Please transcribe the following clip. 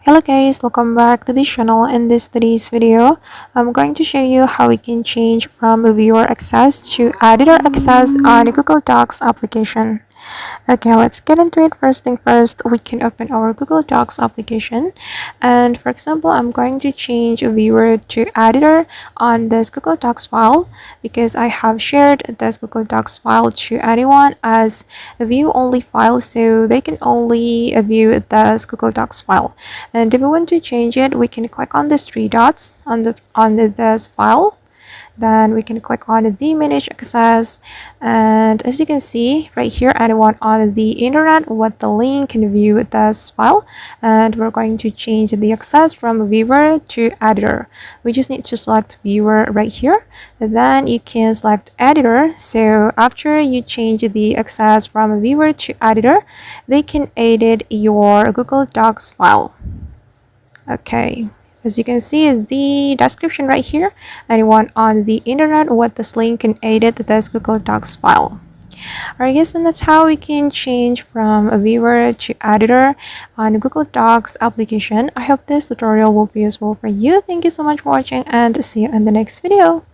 Hello guys, welcome back to the channel. In today's video, I'm going to show you how we can change from viewer access to editor access on the Google Docs application. Okay, let's get into it. First thing first, we can open our Google Docs application. And for example, I'm going to change viewer to editor on this Google Docs file because I have shared this Google Docs file to anyone as a view only file, so they can only view this Google Docs file. And if we want to change it, we can click on these three dots on this file. Then we can click on the manage access, and as you can see right here, anyone on the internet with the link can view this file. And we're going to change the access from viewer to editor. We just need to select viewer right here, and then you can select editor. So after you change the access from viewer to editor, they can edit your Google Docs file. Okay, as you can see the description right here, anyone on the internet with this link can edit this Google Docs file. Alright guys, and that's how we can change from a viewer to editor on Google Docs application. I hope this tutorial will be useful for you. Thank you so much for watching, and see you in the next video.